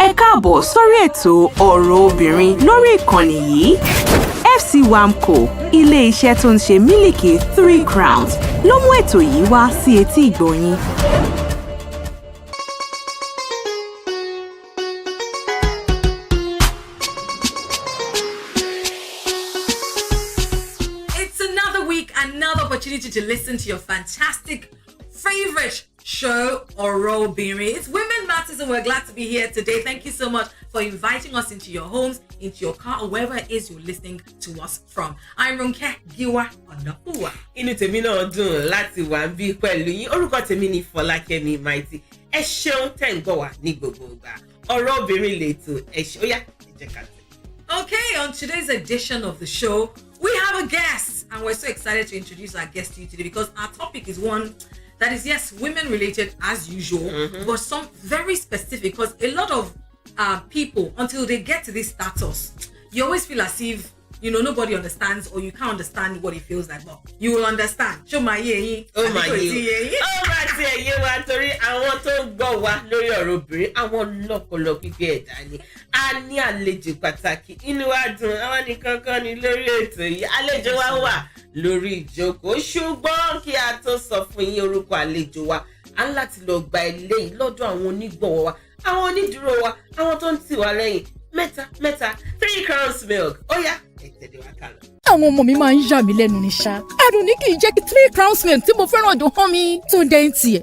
Ẹ káàbọ̀ sórí ètò ọ̀rọ̀ obìnrin lórí ìkànnì yìí. FC Wamco, ilé-iṣẹ́ tó ń ṣe mílìkì 3 Crowns, ló mú ètò yìí wá sí etí ìgbọ̀nyín. It's another week, another opportunity to listen to your fantastic favorite show, Ọ̀rọ̀ Obìnrin. It's Women Matters and we're glad to be here today. Thank you so much for inviting us into your homes, into your car, or wherever it is you're listening to us from. I'm Ronke Giwa Onapuwa. Inú tèmi náà dùn láti wà ń bí pẹ̀lú yín. Orúkọ tèmi ni Fọlákẹ́mi Mighty. Ẹ ṣeun tẹ́ ń gbọ́ wá ní gbogbo ìgbà. Ọ̀rọ̀ Obìnrin lètò. Ẹ ṣé, ó yá, ẹ jẹ́ ká tẹ̀. Okay, on today's edition of the show, we have a guest, and we're so excited to introduce our guest to you today because our topic is one that is, yes, women related as usual, but some very specific, because a lot of people, until they get to this status, you always feel as if, you know, nobody understands or you can't understand what it feels like, but you will understand. Show my ye. Oh my ye. Oh my dear, ye wa torí àwọn tó ń gbọ́ wa lórí ọ̀rọ̀ obìnrin, àwọn lọ́pọ̀lọpọ̀ gbígbé ẹ̀dá ni. A ní àlejò pàtàkì. Inú wa dùn, àwọn nìkan kan ni lórí ètò yìí. Àlejò wa wà lórí ìjókòó. Ṣùgbọ́n kí a tó sọ fún yín orúkọ àlejò wa, a ń láti lọ gba eléyìí lọ́dọ̀ àwọn onígbọ̀wọ́ wa, àwọn onídùúró wa, àwọn tó ń tì wá lẹ́yìn. Mẹ́ta, 3 Crowns milk. Ó yá, ẹ tẹ̀lé wa ká lọ. Àwọn ọmọ mi máa ń yà mí lẹ́nu ní ṣá. Adùn ní kì í jẹ́ kí 3 Crowns milk tí mo fẹ́ràn dùn hàn mi. Tó ń dẹ́ ń tiẹ̀.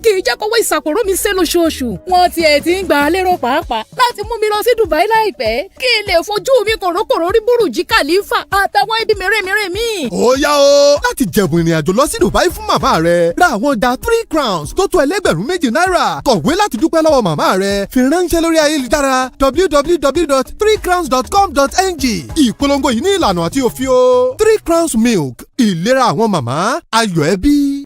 Kì í jẹ́ kówó ìsàpòrò mi sé lóṣooṣù. Wọ́n tiẹ̀ ti ń gbà á lérò pàápàá láti mú mi lọ sí Dubai láìpẹ́. Kí n lè fojú mi kòrókòró rí Bùrùjí Khalifa àtàwọn ibi mèremère mi. Ó yá o, láti jẹ̀bùn ìrìn àjò lọ sí Dubai fún màmá rẹ̀. Ra àwọn ọjà 3 Crowns tó tó ẹlẹ́gbẹ̀rún méjì náírà. Kọ̀wé láti dúpẹ́ lọ́wọ́ màmá rẹ̀. Fi ránṣẹ́ lórí ayélujára www.3crowns.com.ng. Ìpolongo yìí ní ìlànà àti òfin o. 3 Crowns milk, ìlera àwọn màmá, ayọ̀ ẹbí.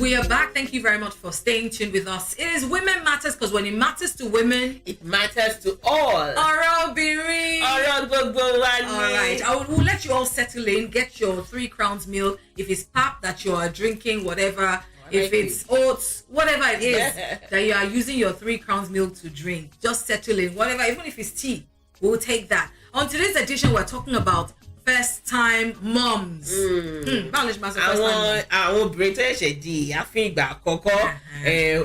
We are back. Thank you very much for staying tuned with us. It is Women Matters because when it matters to women, it matters to all. Ọ̀rọ̀ Obìnrin. Ọ̀rọ̀ gbogbo wa ni. All right. We'll let you all settle in. Get your 3 Crowns meal. If it's pap that you are drinking, whatever. If it's oats, whatever it is that you are using your 3 Crowns milk to drink, just settle in. Whatever, even if it's tea, we'll take that. On today's edition, we're talking about first-time moms. Àwọn obìnrin tó ṣẹ̀ṣẹ̀ di ìyá fún ìgbà àkọ́kọ́,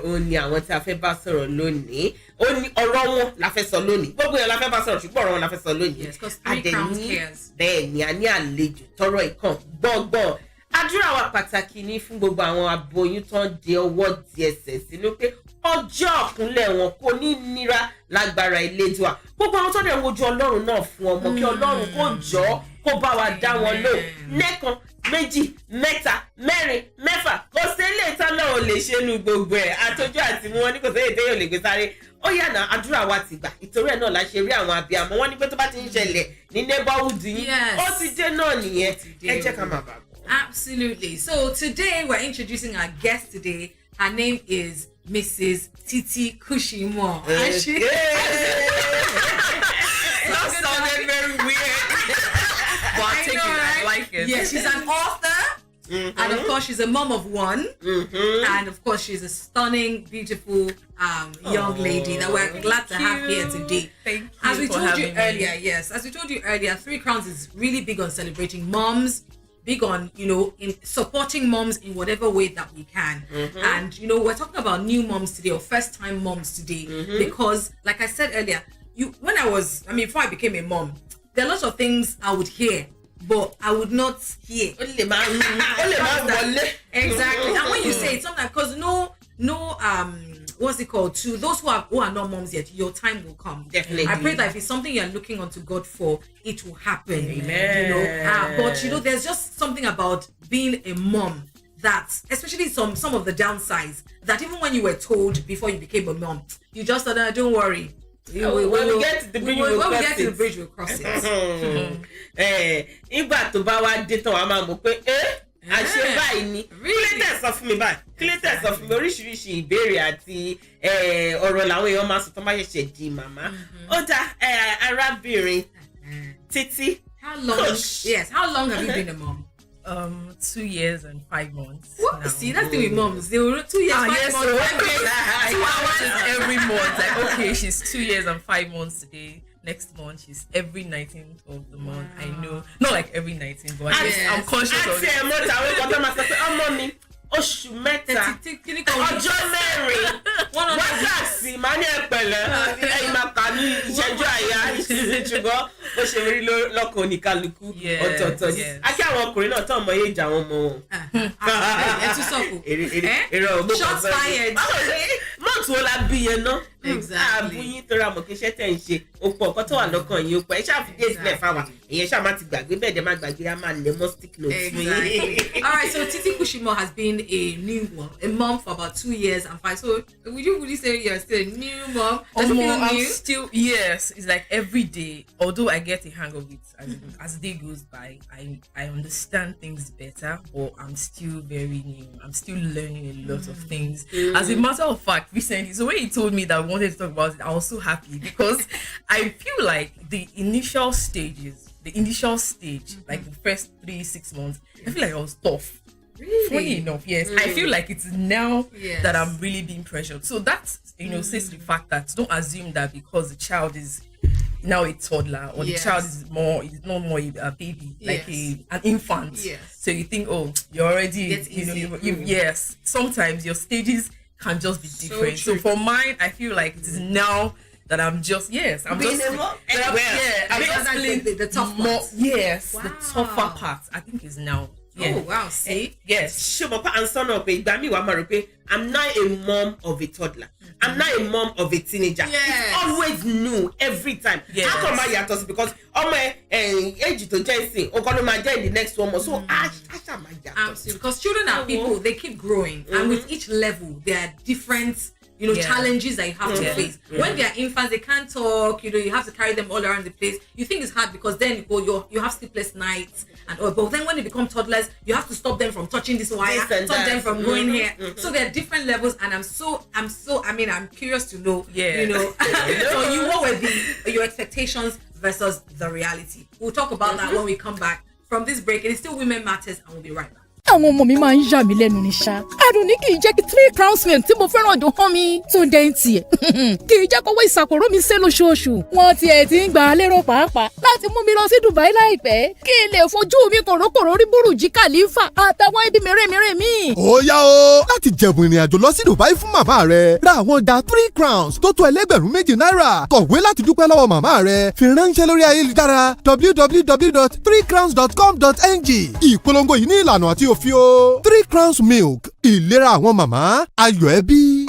ó ní àwọn tí a fẹ́ bá sọ̀rọ̀ lónìí. Ó ní ọ̀rọ̀ wọn la fẹ́ sọ lónìí. Gbogbo yẹn la fẹ́ bá sọ̀rọ̀ ṣùgbọ́n ọ̀rọ̀ wọn la fẹ́ sọ lónìí. Yes, because 3 Crowns cares. Bẹ́ẹ̀ ni a ní àlejò tọrọ ìkan gbọ̀ngbọ̀n. Àdúrà wa pàtàkì ní fún gbogbo àwọn aboyún tó ń di ọwọ́ di ẹsẹ̀ sínú pé ọjọ́ ọ̀kúnlẹ̀ wọn kò ní nira lágbára Elédùà. Gbogbo àwọn tó dẹ̀ ń wojú Ọlọ́run náà fún ọmọ kí Ọlọ́run kó jọ́ kó bá wa dá wọn lò lẹ́kan méjì mẹ́ta mẹ́rin mẹ́fà kò sí ilé ìtàn náà ò lè ṣe nu gbogbo ẹ̀ àtọ́jú àti mú wọn ní kò sí èyí téèyàn lè gbé sáré. Ó yànà àdúrà wa ti gbà ìtorí ẹ̀ náà la ṣe rí àwọn abiyamọ wọn ní pé tó bá ti ń ṣẹlẹ̀ ní neighborhood yìí ó ti dé náà nìyẹn ẹ jẹ́ ká máa bàbọ̀. Absolutely. So today we're introducing our guest today. Her name is Mrs. Titi Kushimo. That sounded very weird. But I'll take it. I like it. Yeah, she's an author. And of course, she's a mom of one. And of course, she's a stunning, beautiful young lady that we're glad to have here today. Thank you. As we told you earlier, as we told you earlier, 3 Crowns is really big on celebrating moms, big on, you know, in supporting moms in whatever way that we can. And, you know, we're talking about new moms today or first-time moms today because, like I said earlier, before I became a mom, there are lots of things I would hear, but I would not hear. Exactly. And when you say it, sometimes because what's it called? To those who are not moms yet, your time will come. Definitely. I pray that if it's something you're looking unto God for, it will happen. Amen. You know, but you know, there's just something about being a mom that, especially some of the downsides, that even when you were told before you became a mom, you just thought, don't worry. When we get to the bridge, we'll cross it. Ìgbà tó bá wá dé tán wá máa mọ̀ pé àṣẹ báyìí ni kílẹ̀tẹ̀ sọ fún mi báyìí kílẹ̀tẹ̀ sọ fún mi oríṣiríṣi ìbéèrè àti ọ̀rọ̀ làwọn èèyàn máa sọ tó máa ṣẹ̀ṣẹ̀ di màmá. Ó dá arábìnrin Títí. How long have you been a mom? 2 years and 5 months. What? Now. See, that's the with moms. They were 2 years, 5 yes, months, 5 days. 2 hours hours. every month. Like, okay, she's 2 years and 5 months today. Next month, she's every 19th of the month. I know, not like every 19th, but I'm conscious of it. Oṣù mẹ́ta ọjọ́ mẹ́rin wákàtí máa ní ẹ̀pẹ̀lẹ́ ẹ̀yìn máa kà ní ìṣẹ́jú àyà ṣùgbọ́n ó ṣe rí lọ́kàn oníkálukú ọ̀tọ̀ọ̀tọ̀ ní. Akí àwọn ọkùnrin náà tán mọ iye ìjà àwọn ọmọ wọn. Ẹ tún sọ̀kù. Èrò ọgbọ́n Shots fired. Mọ́ọ̀tù wo la bí yẹn ná? Exactly. Àbúyín tó ra mọ̀ kí iṣẹ́ tẹ̀ ń ṣe òpó ọ̀kọ́ tó wà lọ́kàn yìí ó pẹ́ ṣáà fi dé sílẹ̀ fáwa èyàn ṣáà má ti gbàgbé bẹ́ẹ̀ dẹ̀ má gbàgbé á máa lẹ̀ mọ́ stick notes. Exactly. All right, so Titi Kushimo has been a mom for about 2 years and 5. So would you say you're still a new mom? Does it feel I'm new? still, yes. It's like every day. Although I get a hang of it as the day goes by, I understand things better, but I'm still very new. I'm still learning a lot of things. As a matter of fact, recently, so when he told me that I wanted to talk about it, I was so happy because I feel like the initial stage, like the first 3-6 months, I feel like I was tough. Really? Funny enough, yes. I feel like it's now that I'm really being pressured. So that, says the fact that don't assume that because the child is now a toddler or the child is not more a baby, like an infant. Yes. So you think, oh, you're already, It's yes. Sometimes your stages can just be different. So for mine, I feel like it is now that I'm just I'm Being just a mom? I'm just feeling the tough more, part. yes, the Wow. tougher part I think is now. Yeah. Oh wow, see? Yes. Ṣé mo pa answer náà pé ìgbà mi wà máa rò pé I'm not a mom of a toddler. I'm not a mom of a teenager. Yes. It's always new every time. Yes. How come I yàtọ̀ sí because ọmọ age tó jẹ́ ìsìn ọkọ ló máa jẹ́ in the next 1 month. So I ṣá máa yàtọ̀. Absolutely, because children are people, they keep growing, and with each level, there are different, challenges that you have to face. When they are infants, they can't talk. You have to carry them all around the place. You think it's hard because then you have sleepless nights and all. But then when they become toddlers, you have to stop them from touching this wire, stop them from going here. So there are different levels, and I'm curious to know. So what were your expectations versus the reality? We'll talk about that when we come back from this break. It is still Women Matters, and we'll be right back. àwọn ọmọ mi máa ń yà mí lẹ́nu ní ṣá. Àdùnní kì í jẹ́ kí 3 crowns milk tí mo fẹ́ràn dùn hàn mi. tó ń dẹ́yìn tiẹ̀ kì í jẹ́ kówó ìsàkóró mi sé lóṣooṣù. wọ́n tiẹ̀ ti ń gbà á lérò pàápàá láti mú mi lọ sí Dubai láìpẹ́ kí n lè fojú mi kòrókòró rí Burj Khalifa àtàwọn ibi mèremère mi. ó yá o láti jẹ̀bùn ìrìn àjò lọ sí Dubai fún màmá rẹ ra àwọn ọjà 3 crowns tó tó ẹlẹ́gbẹ̀rún méjì náírà kọ̀wé láti dúpẹ́ lọ́wọ́ màmá rẹ fi ránṣẹ́ lórí ayélujára www.3crowns.com.ng ìpolongo yìí ní ìlànà àti òfin o 3 crowns milk ìlera àwọn màmá ayọ̀ ẹbí.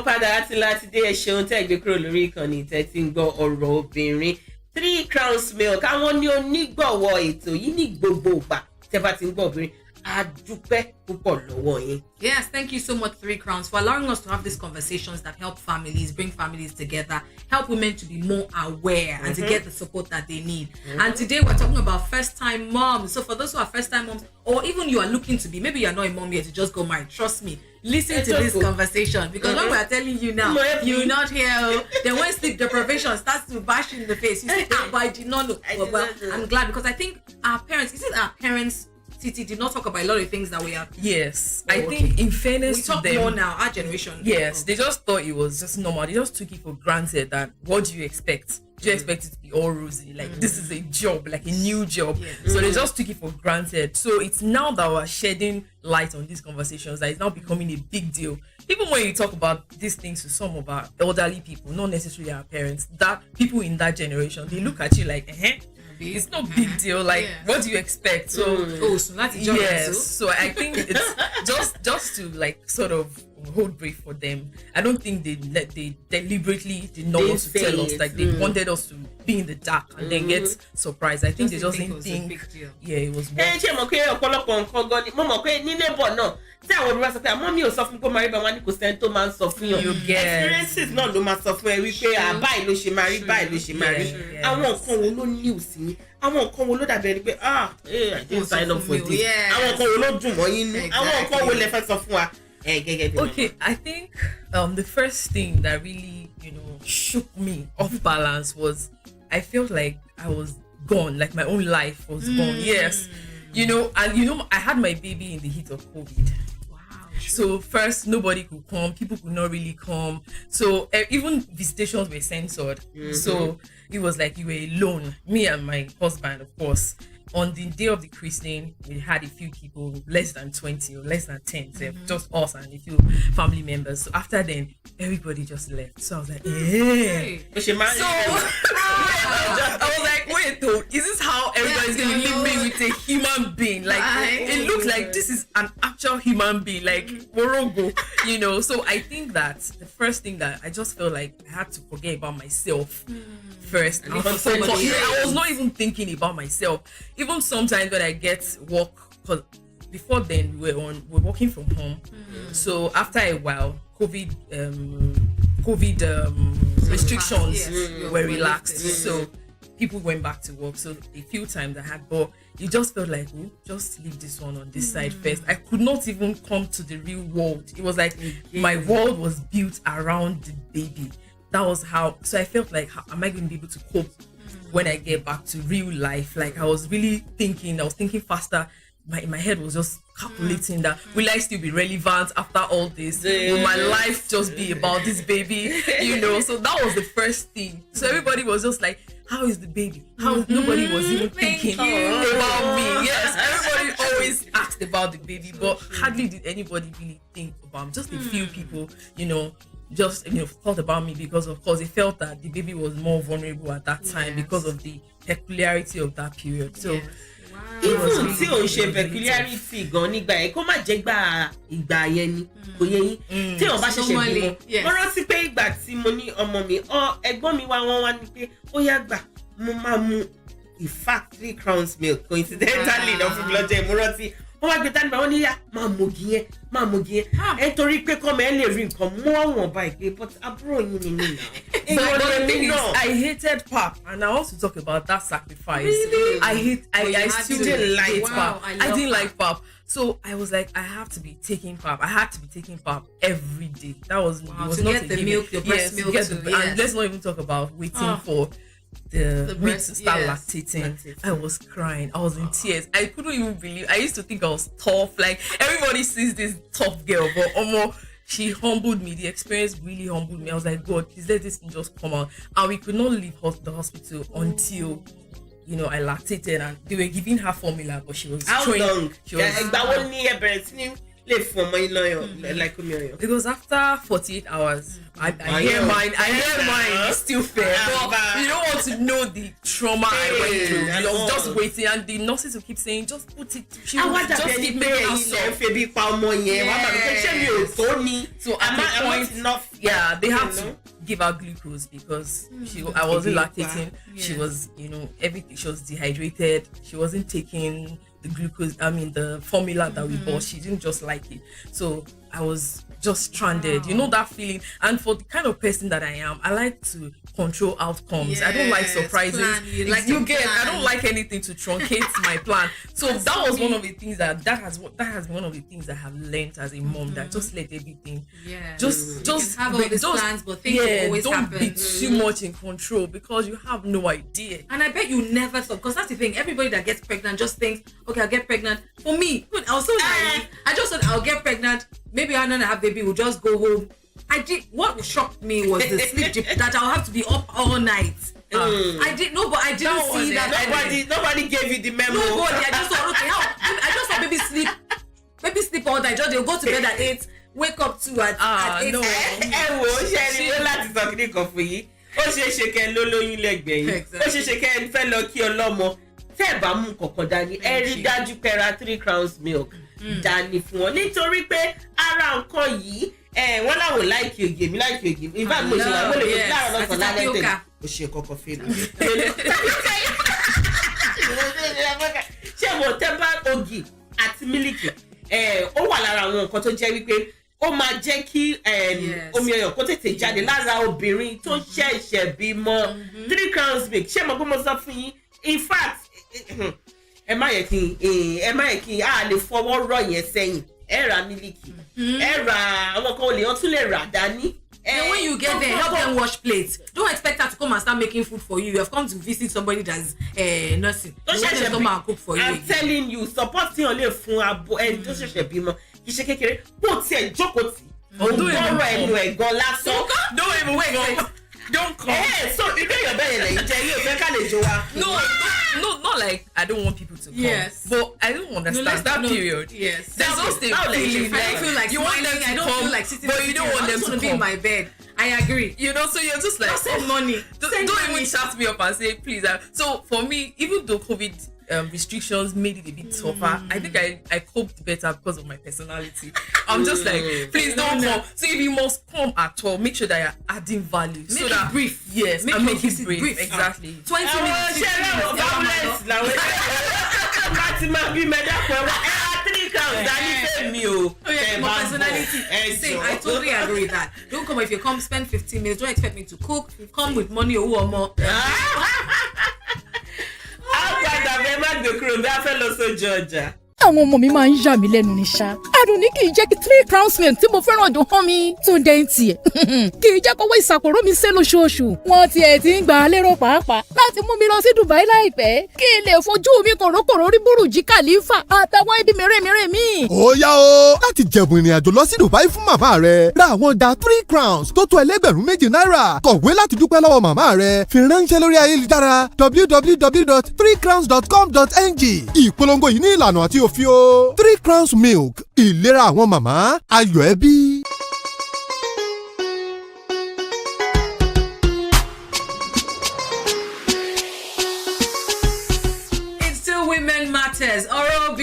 Padà láti dé ẹ ṣeun tẹ́ gbé kúrò lórí ìkànnì tẹ́ ti ń gbọ́ ọ̀rọ̀ obìnrin 3 crowns milk àwọn ní onígbọ̀wọ́ ètò yìí ní gbogbo ìgbà tẹ́ bá ti ń gbọ́ obìnrin a dúpẹ́ púpọ̀ lọ́wọ́ yín. Yes, thank you so much 3 crowns for allowing us to have these conversations that help families, bring families together, help women to be more aware and to get the support that they need. And today we're talking about first-time moms. So for those who are first-time moms, or even you are looking to be, maybe you're not a mom yet, you just go married. Trust me, listen to this conversation because when we're telling you now, you're not here. Then when sleep deprivation starts to bash you in the face, you say, but I did not know. Well, I'm glad because I think our parents, Titi did not talk about a lot of things that we are. Yes, I think in fairness we to talk them, more now. Our generation. Yes, they just thought it was just normal. They just took it for granted that what do you expect? Do you expect it to be all rosy? Like this is a job, like a new job. So they just took it for granted. So it's now that we're shedding light on these conversations that it's now becoming a big deal. Even when you talk about these things to some of our elderly people, not necessarily our parents, that people in that generation, they look at you like, it's no big deal. Like, what do you expect? So, so that's a job. Yes. So I think it's just to like sort of hold brief for them. I don't think they deliberately did not want to tell us. Like they wanted us to be in the dark and then get surprised. I think they just didn't think. It was. Ṣé mo pé ọ̀pọ̀lọpọ̀ nǹkan gan ni mo mọ̀ pé ní neighbor náà tí àwọn olùwà sọ pé àmọ́ mi ò sọ fún kó máa rí bá wọn ní kò sẹ́ni tó máa ń sọ fún yàn. Experiences náà ló máa sọ fún ẹ wípé báyìí ló ṣe máa rí báyìí ló ṣe máa rí. Àwọn nǹkan wo ló ní òsì ní àwọn nǹkan wo ló dàbí ẹni pé I didn't sign up for this. Àwọn nǹkan wo ló dùn mọ́ yín nú àwọn nǹkan wo lẹ fẹ́ sọ fún wa. Okay, I think the first thing that really, shook me off balance was I felt like I was gone, like my own life was gone. Yes. I had my baby in the heat of COVID. So first, nobody could come. People could not really come. So even visitations were censored. So it was like you were alone. Me and my husband, of course. On the day of the christening, we had a few people, less than 20 or less than 10, just us and a few family members. So after then, everybody just left. So I was like, I was like, wait, though, is this how everybody's going to leave me with a human being? Like, it looks like this is an actual human being, like Morogo, So I think that the first thing that I just felt like I had to forget about myself first. I was not even thinking about myself. Even sometimes when I get work, because before then we're working from home. So after a while, COVID restrictions were relaxed. So people went back to work. So a few times I had, but it just felt like, just leave this one on this side first. I could not even come to the real world. It was like my world was built around the baby. That was how. So I felt like, how am I going to be able to cope when I get back to real life? Like I was thinking faster. My head was just calculating that will I still be relevant after all this? Will my life just be about this baby? So that was the first thing. So everybody was just like, how is the baby? Nobody was even thinking about me. Yes, everybody always asked about the baby, but hardly did anybody really think about me. Just a few people, just thought about me because of course they felt that the baby was more vulnerable at that time because of the peculiarity of that period. So even tí o ṣe peculiarity gan nígbà yẹn kó má jẹ́ ìgbà yẹn ni kò yẹ yín tí o bá ṣẹ̀ṣẹ̀ bímọ mo rántí pé ìgbà tí mo ní ọmọ mi ẹ̀gbọ́n mi wọ́n wá ní pé ó yá gbà mo máa mu in fact 3 crowns milk coincidentally náà fún mi lọ́jọ́ mo rántí wọ́n wá gbé tani bá wọ́n ní yá máa mogi yẹn torí pé kọ́mọ ẹ lè rí nǹkan mọ́ wọn báyìí pé but àbúrò yín ni mí náà. But the thing is, I hated pap, and I want to talk about that sacrifice. Really? I still didn't hate pap. I didn't like pap. So I was like, I have to be taking pap. I had to be taking pap every day. That was it was to not get a the given. milk, the breast milk. And let's not even talk about waiting for the breast to start lactating. I was crying. I was in tears. I couldn't even believe. I used to think I was tough. Like everybody sees this tough girl, but she humbled me. The experience really humbled me. I was like, God, please let this thing just come out. And we could not leave the hospital until I lactated, and they were giving her formula, but she was long? Because after 48 hours, I hear mine is still fair. But you don't want to know the trauma I went through. I was just waiting, and the nurses will keep saying, just put it. She will just keep making us so. So at that point, they had to give her glucose because I wasn't lactating. She was, everything. She was dehydrated. She wasn't taking the glucose, the formula that we bought. She didn't just like it. So I was just stranded. You know that feeling? And for the kind of person that I am, I like to control outcomes. I don't like surprises. I don't like anything to truncate my plan. So that was one of the things that has been one of the things I have learned as a mom, that just let everything just have all these plans, but things will always don't happen. Be too much in control because you have no idea. And I bet you never thought, because that's the thing, everybody that gets pregnant just thinks, okay, I'll get pregnant. For me, I was so naive. I just thought I'll get pregnant, maybe I'm gonna have baby, we'll just go home. What shocked me was the sleep that I'll have to be up all night. I didn't see that. Nobody gave you the memo. Nobody. I just thought, okay, I just saw baby sleep all night. They'll go to bed at 8, wake up at 8. No. Láti sọ kíní kan fún yín. Ó ṣeé ṣe kẹ́ ló lóyún lẹ́gbẹ̀ẹ́ yín. Ó ṣeé ṣe kẹ́ fẹ́ lọ kí ọlọ́mọ. Tẹ́ ẹ bá mú kọ̀ọ̀kan dání, ẹ rí dájú pé ra 3 crowns milk dání fún wọn. Nítorí pé ara nǹkan yìí, wọ́n láwọn láìkí ògì, èmi láìkí ògì. In fact, mo ṣe wà wọ́n lè fi láàárọ̀ lọ́sàn-án lálẹ́ tẹ̀lé. Ó ṣe kọ́kọ́ fèlè. Ṣé mo tẹ́ bá ògì àti mílìkì? Ó wà lára àwọn nǹkan tó jẹ́ wípé ó máa jẹ́ kí omi ọyàn kó tètè jáde lára obìnrin tó ṣẹ̀ṣẹ̀ bímọ. 3 crowns milk, ṣé mo gbọ́ mo sọ fún yín? In fact, ẹ má yẹ kí a lè fọwọ́ rọ̀ yẹn sẹ́yìn. Era miliki. Era àwọn kan lè tún lè rà dání. And when you get there, help them wash plates. Don't expect her to come and start making food for you. You have come to visit somebody that's nursing. Don't let them come and cook for you. I'm telling you, support tí o lè fún abo ẹni tó ṣẹ̀ṣẹ̀ bímọ. Kì í ṣe kékeré. Bó tiẹ̀ jókòó tì. Ọ̀rọ̀ ẹnu ẹ̀gan lásán. Don't even wait. Don't come. So you know your belly like No, not like I don't want people to come. Yes. But I don't understand that period. Yes. There's just a feeling I don't feel like you want them to I don't come, feel like sitting, but you don't want them to be in my bed. I agree. You know, so you're just like send money. Don't even shout me up and say please. So for me, even though COVID restrictions made it a bit tougher, I think I coped better because of my personality. I'm just like, please don't come. So if you must come at all, make sure that you're adding value. Make so it that brief. Yes, make and make it brief. Exactly. 20 minutes. 3 crowns. My personality. Same. I totally agree with that. Don't come if you come spend 15 minutes. Don't expect me to cook. Come with money or more. àwọn ọmọ mi máa ń yà mí lẹ́nu ní ṣá. Àdùnní kì í jẹ́ kí 3 crowns milk tí mo fẹ́ràn dùn hàn mi. tó ń dẹ́yìn tiẹ̀ kì í jẹ́ kówó ìsàpòrò mi sé lóṣooṣù. wọ́n tiẹ̀ ti ń gbà á lérò pàápàá láti mú mi lọ sí Dubai láìpẹ́ kí n lè fojú mi kòrókòró rí Burj Khalifa àtàwọn ibi mèremère mi. ó yá o láti jẹ̀bùn ìrìn àjò lọ sí Dubai fún màmá rẹ ra àwọn ọjà 3 crowns tó tó ẹlẹ́gbẹ̀rún 2 náírà kọ̀wé láti dúpẹ́ lọ́wọ́ màmá rẹ fi ránṣẹ́ lórí ayélujára www.3crowns.com.ng ìpolongo yìí ní ìlànà àti òfin o 3 crowns milk ìlera àwọn màmá ayọ̀ ẹbí. Women matters. Thank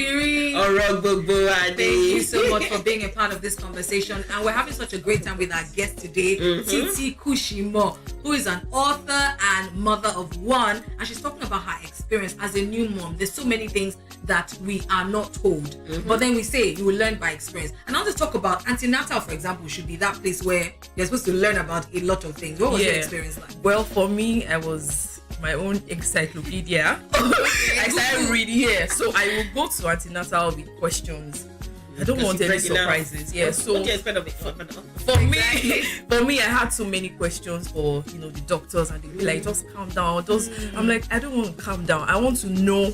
you so much for being a part of this conversation, and we're having such a great time with our guest today, Titi Kushimo, who is an author and mother of one, and she's talking about her experience as a new mom. There's so many things that we are not told, but then we say you will learn by experience. And I want to talk about antenatal, for example, should be that place where you're supposed to learn about a lot of things. What was your experience like? Well, for me, I was my own encyclopedia. I started reading here, so I will go to antenatal with questions. I don't want any surprises. Yeah, so what do you expect of it? For me, I had so many questions for the doctors, and they'd be like, just calm down. I'm like, I don't want to calm down. I want to know,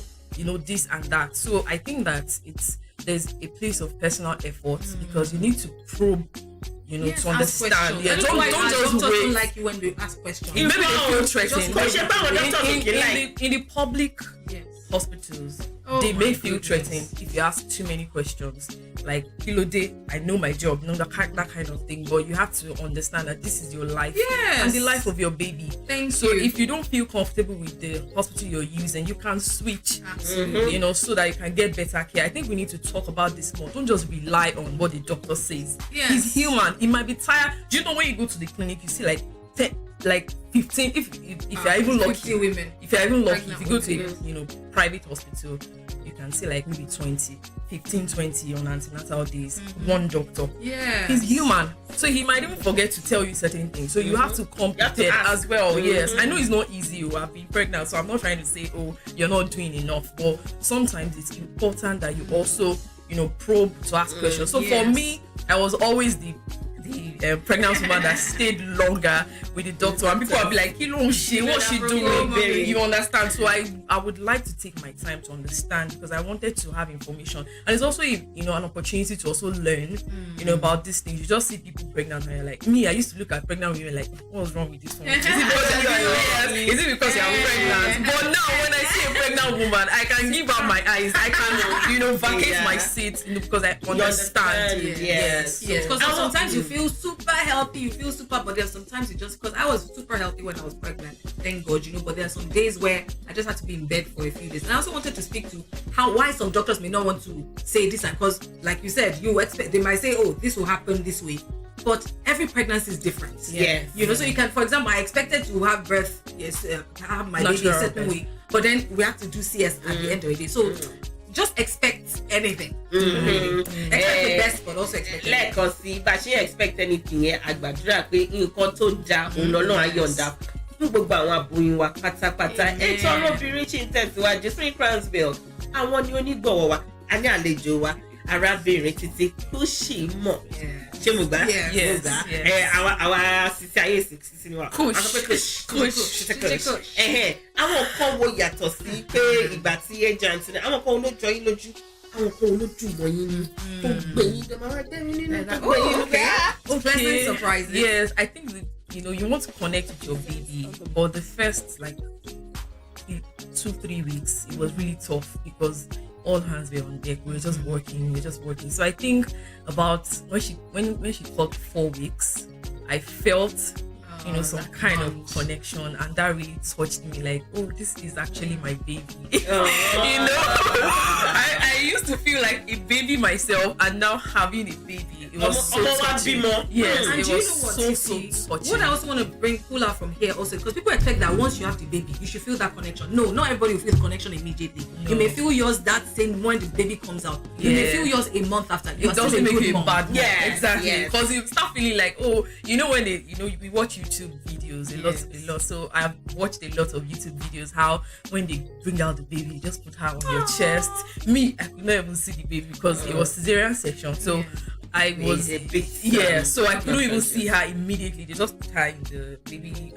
this and that. So I think that there's a place of personal effort because you need to probe. To understand. Yeah, don't just wait. Don't like you when they ask questions. Maybe they feel threatened. In the public hospitals, they may feel threatened if you ask too many questions. Like, I know my job, that kind of thing. But you have to understand that this is your life and the life of your baby. So if you don't feel comfortable with the hospital you're using, you can switch. Absolutely. So that you can get better care. I think we need to talk about this more. Don't just rely on what the doctor says. Yes. He's human. He might be tired. Do you know when you go to the clinic, you see like 15, if you're even lucky, women. If you're even lucky, if you go to a private hospital, you can see like maybe 20 on antenatal days. One doctor. Yeah. He's human, so he might even forget to tell you certain things. So you have to come prepared as well. Yes, I know it's not easy. You have been pregnant, so I'm not trying to say, oh, you're not doing enough. But sometimes it's important that you also, probe to ask questions. So for me, I was always the pregnant woman that stayed longer with the doctor, and people will be like, what's she doing? You understand? So I would like to take my time to understand because I wanted to have information, and it's also an opportunity to also learn about these things. You just see people pregnant and you're like, me, I used to look at pregnant women like, what's wrong with this one? Is it because you're pregnant? But now when I see a pregnant woman, I can give her my eyes, I can vacate my seat because I understand. Yes, because sometimes you feel super healthy, you feel super, but then sometimes you just, because I was super healthy when I was pregnant, thank God, but there are some days where I just had to be in bed for a few days. And I also wanted to speak to why some doctors may not want to say this, and because like you said, they might say, oh, this will happen this way, but every pregnancy is different. So you can, for example, I expected to have birth, have my baby a certain way, but then we have to do CS at the end of the day. So just expect anything. Expect the best, but also expect anything. Lẹ́ẹ̀kan sí bá ṣe expect anything yẹn àgbàdúrà pé nǹkan tó dáa òun lọ́nà ayọ̀ǹda fún gbogbo àwọn aboyún wa pátápátá. Ètò ọlọ́bìnrin ṣì ń tẹ̀síwájú 3 crowns milk. Àwọn ni onígbọ̀wọ́ wa, a ní àlejò wa, arábìnrin títí kó sì mọ̀ ṣé mo gbà Yes. mo gbà àwa sisi ayé sisi ni wa Kush. àwọn kan wo yàtọ̀ sí pé ìgbà tí agent ní àwọn kan olójọ yín lójú àwọn kan olójú mọ̀ yín ni tó gbé yín dẹ̀ máa gbé yín nínú tó gbé yín nínú. Pleasant surprises. Yes, I think that, you want to connect with your baby, but the first 2-3 weeks it was really tough because all hands were on deck. We were just working. So I think about when she clocked 4 weeks, I felt some kind of connection, and that really touched me. Like, oh, this is actually my baby. I used to feel like a baby myself, and now having a baby, it was so touching. Yes, And it do you was know what, so Titi? touching. What I also want to pull out from here also, because people expect that once you have the baby, you should feel that connection. No, not everybody will feel the connection immediately. No. You may feel yours that same when the baby comes out. You may feel yours a month after. You It doesn't make you a bad mom. Yes, Exactly. yes. Because you start feeling like, when we watch YouTube videos a lot. So I've watched a lot of YouTube videos how when they bring out the baby, you just put her on your chest. Me, I could not even see the baby because it was cesarean section. So I was so I couldn't even see her immediately. They just put her in the baby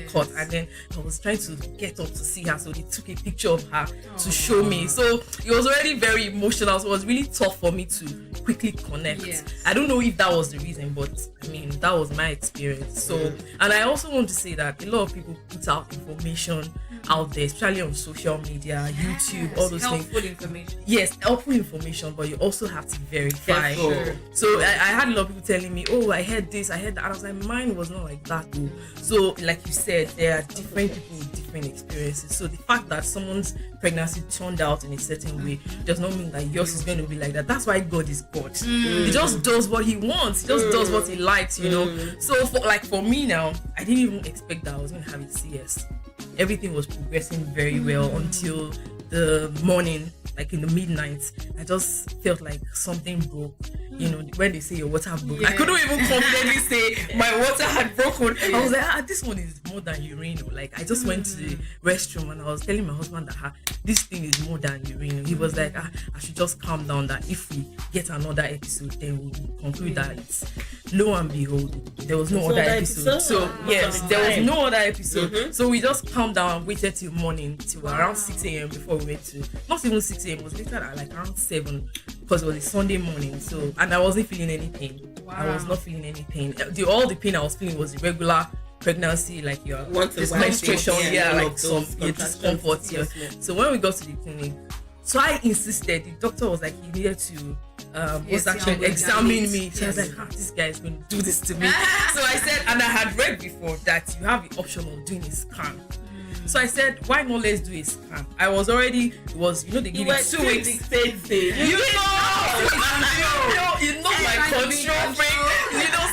cot, and then I was trying to get up to see her, so they took a picture of her to show me. So it was already very emotional. So it was really tough for me to quickly connect. Yes. I don't know if that was the reason, but I mean that was my experience. So, and I also want to say that a lot of people put out information out there, especially on social media, YouTube, all those things. Helpful information. Yes, helpful information, but you also have to verify. Sure. So I had a lot of people telling me, oh, I heard this, I heard that. And I was like, mine was not like that though. So like you said, there are different people with different experiences. So the fact that someone's pregnancy turned out in a certain way does not mean that yours is going to be like that. That's why God is God. He just does what he wants. He just does what he likes, So for me now, I didn't even expect that I was going to have a CS. Everything was progressing very well until the morning, like in the midnight. I just felt like something broke. When they say your water broke, I couldn't even confidently say my water had broken. I was like, this one is more than urine. Like I just went to the restroom and I was telling my husband that this thing is more than urine. He was like, I should just calm down, that if we get another episode, then we'll conclude that it's lo and behold, there was no other episode. So yes, there was no other episode. So we just calmed down and waited till morning, till around 6 a.m. before we went to, not even 6 a.m. it was later at like around 7, because it was a Sunday morning. So, and I wasn't feeling any pain. I was not feeling any pain. All the pain I was feeling was irregular pregnancy, like your menstruation, like some discomfort. So when we got to the clinic, so I insisted. The doctor was like, he needed to examine me. She was like, this guy is going to do this to me. So I said, and I had read before that you have the option of doing a scan. So I said, why not let's do a scan? I was already, they give you 2 weeks. My control freak.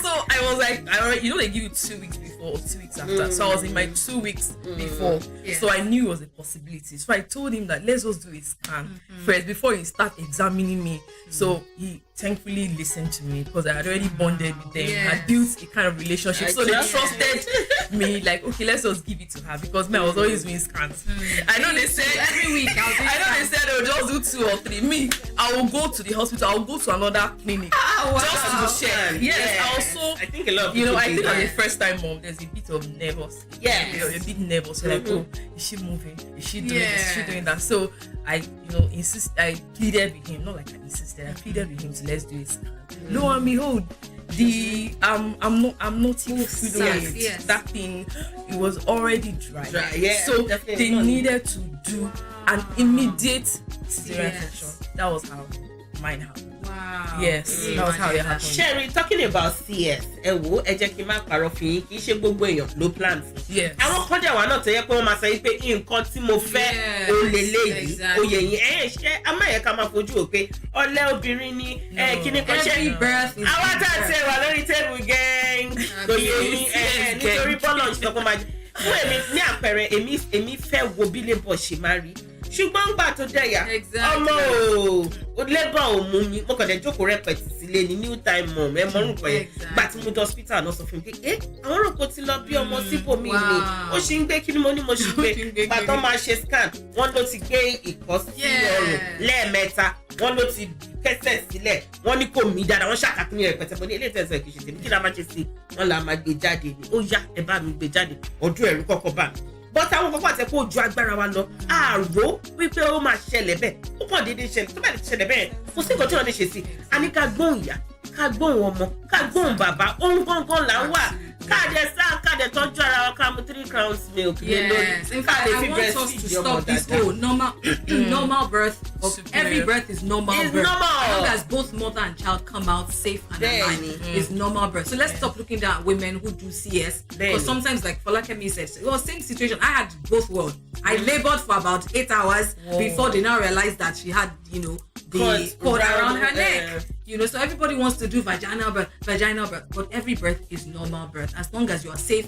So I was like, they give you 2 weeks before or 2 weeks after. So I was in my 2 weeks before. So I knew it was a possibility. So I told him that let's just do a scan first before you start examining me. So he thankfully listened to me because I had already bonded with them. I built a kind of relationship. So they trusted me, like, okay, let's just give it to her, because I was always doing scans. I know they said every week. they said they'll just do 2 or 3. Me, I will go to the hospital, I'll go to another clinic just to check. Yes, also, I think a lot of I think as a first time mom, there's a bit of nervous. You're a bit nervous. You're like, oh, is she moving? Is she doing this? Is she doing that? So I, I pleaded with him, not like I insisted, I pleaded with him to let's do it. Lo and behold, I'm not even fluid. That thing, it was already dry. So they needed to do an immediate cesarean section. That was how mine happened. Wow. Yes, that was how it happened. Sherry, talking about CS, ẹ jẹ́ kí n má parọ́ fún yín, kì í ṣe gbogbo èèyàn ló plan fún. Yes. Àwọn kan dẹ̀ wà náà tó yẹ pé wọ́n máa sọ pé nǹkan tí mo fẹ́ ó leléyìí, oyè yín ṣe a máa yẹ ká máa fojú wò pé ọ̀lẹ obìnrin ni kíní kan ṣe. Àwọn tá a ṣe wà lórí table gang, oyè yín nítorí bọ́ọ̀lù ọ̀ṣun tó kọ́ máa jẹ. Fún èmi ní àpẹẹrẹ, èmi fẹ́ wo bí labour ṣe máa rí. ṣùgbọ́n gbà tó dẹ̀yà ọmọ o labour ò mú mi mo kàn dé jókòó rẹpẹtì sílé ní new time mom ẹ mọ́rùn kan yẹn gbà tí mo dé hospital náà sọ fún mi pé àwọn òrùkọ ti lọ bí ọmọ sípò mi ni ó ṣì ń gbé kí ni mo ní mo ṣì gbé gbà tó máa ṣe scan wọ́n ló ti gbé ìkọ́sí ọrùn lẹ́ẹ̀mẹ́ta wọ́n ló ti kẹsẹ̀ sílẹ̀ wọ́n ní kò mí dáadáa wọ́n ṣàkàtúnyẹ̀ rẹpẹtẹ mo ní ilé ìtẹ̀sẹ̀ kì í ṣe tèmi kí la máa ṣe sí wọ́n la máa gbé jáde ni ó yá ẹ bá mi gbé jáde ọdún ẹ̀rú kọ́kọ́ bá mi bọ́tà àwọn kọ́kọ́ àti ẹ̀kọ́ ojú agbára wa lọ àrò wípé ó máa ṣẹlẹ̀ bẹ́ẹ̀ ó kàn déédéé ṣẹlẹ̀ tó bá lè ṣẹlẹ̀ bẹ́ẹ̀ kò sí nǹkan tí wọ́n lè ṣe sí i a ní ká gbóhùn ìyá ká gbóhùn ọmọ ká gbóhùn bàbá ohun gangan là ń wà káàdé sáà káàdé tọ́jú ara wa ká mu 3 crowns milk lé lórí in fact I want us to stop this whole normal birth every birth is normal birth as long as both mother and child come out safe and alive is normal birth so let's stop looking down at women who do CS because sometimes like Folakemi said it was same situation I had both worlds I labored for about 8 hours before they now realized that she had the cord around her neck so everybody wants to do vaginal birth but every birth is normal birth as long as you are safe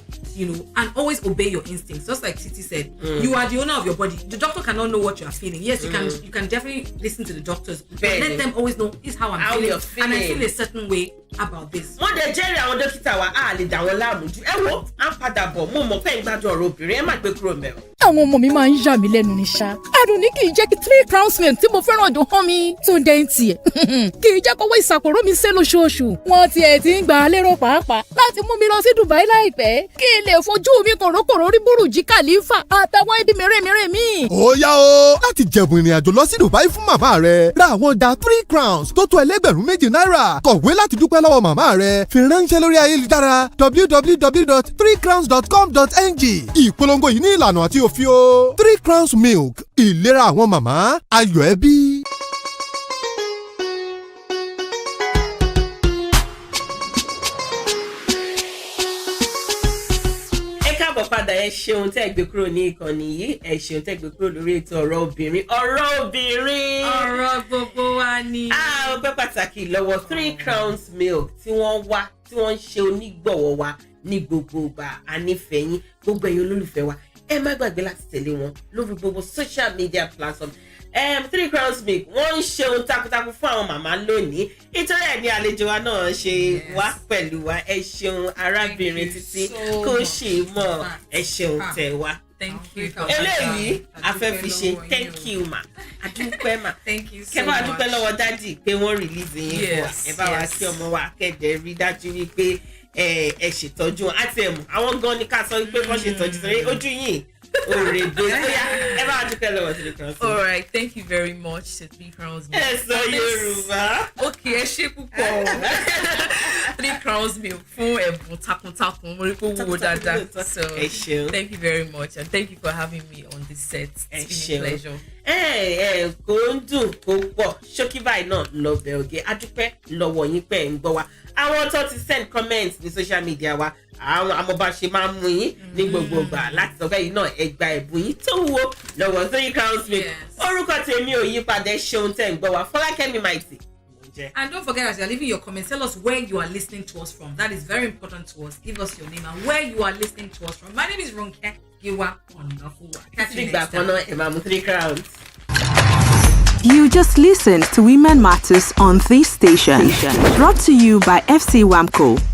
and always obey your instincts just like Titi said you are the owner of your body the doctor cannot know what you are feeling yes you can definitely listen to the doctors but let them always know this is how I'm feeling and I feel a certain way about this. wọ́n dẹ̀ jẹ́rìí àwọn dókítà wa á lè dà wọ́n láàmú jù ẹ wo à ń padà bọ̀ mo mọ̀ pé ń gbádùn ọ̀rọ̀ obìnrin ẹ má gbé kúrò mẹ́rin. àwọn ọmọ mi máa ń yà mí lẹ́nu ní ṣá Àdùnní kì í jẹ́ kí 3 crowns milk tí mo fẹ́ràn dùn hàn mi tó ń dẹ́ ń tiẹ̀ kì í jẹ́ kówó ìsàkóró mi sé lóṣooṣù wọ́n tiẹ̀ ti ń gbà á lérò pàápàá láti mú mi lọ sí Dubai láìpẹ́ kí n lè fojú mi kòrókòró rí Burj Khalifa àtàwọn ibi mèremère mi. ó yá o láti jẹ̀bùn ìrìn àjò lọ sí Dubai fún màmá rẹ ra àwọn ọjà 3 crowns tó tó ẹlẹ́gbẹ̀rún méjì náírà kọ̀wé láti dúpẹ́ lọ́wọ́ màmá rẹ fi ránṣẹ́ lórí ayélujára www.3crowns.com.ng ìpolongo yìí ní ìlànà àti òfin o 3 crowns milk ìlera àwọn màmá ayọ̀ ẹbí. padà ẹ ṣeun tẹ́ gbé kúrò ní ìkànnì yìí ẹ ṣeun tẹ́ gbé kúrò lórí ètò ọ̀rọ̀ obìnrin ọ̀rọ̀ gbogbo wa ni. ọpẹ́ pàtàkì lọ́wọ́ 3 crowns milk tí wọ́n ń ṣe onígbọ̀wọ́ wa ní gbogbo ìgbà ànífẹ̀yìn gbogbo ẹ̀yin olólùfẹ́ wa ẹ má gbàgbé láti tẹ̀lé wọn lórí gbogbo social media platform 3 crowns milk wọ́n ń ṣe ohun takuntakun fún àwọn màmá lónìí nítorí ẹ̀ ní àlejò wa náà ṣe wá pẹ̀lú wa ẹ ṣeun arábìnrin Títí kò ṣe mọ̀ ẹ ṣeun tẹ̀ wá. Thank you. eléyìí afẹ́fi ṣe thank you ma adúpẹ́ ma thank you so much. kẹ́ bá adúpẹ́ lọ́wọ́ dádì pé wọ́n release yín fún wa ẹ bá wa kí ọmọ wa kẹ́dẹ̀ rí dájú wípé ẹ ṣètọ́jú wọn àti ẹ̀mú àwọn gan ni ká sọ wípé kọ́ ṣètọ́jú torí ojú yìí òrèdè bóyá ẹ bá wa dúpẹ́ lọ́wọ́ 3 crowns. All right, thank you very much to 3 crowns milk. ẹ sọ Yorùbá. Okay, ẹ ṣé púpọ̀ 3 crowns milk fún ẹ̀bùn takuntakun mo rí pé wúwo dáadáa so thank you very much and thank you for having me on this set. It's been a pleasure. Kò ń dùn kó pọ̀ ṣókí báyìí náà lọ bẹ̀ ọ̀gẹ́ adúpẹ́ lọ́wọ́ yín pẹ́ ń gbọ́ wa àwọn tó ti send comments ní social media wa àwọn amọba ṣe máa ń mú yín ní gbogbo ìgbà láti sọ bẹ́ẹ̀ náà ẹ gba ẹ̀bùn yín tó wúwo lọ́wọ́ 3 crowns milk orúkọ tèmi ò yí padà ṣeun tẹ̀ ń gbọ́ wa Fọlákẹ́mi Mighty. And don't forget, as you're leaving your comments, tell us where you are listening to us from. That is very important to us. Give us your name and where you are listening to us from. My name is Ronke Giwa Ondafuwa. Catch you next time. 3 crowns. You just listened to Women Matters on this station. Brought to you by FC Wamco.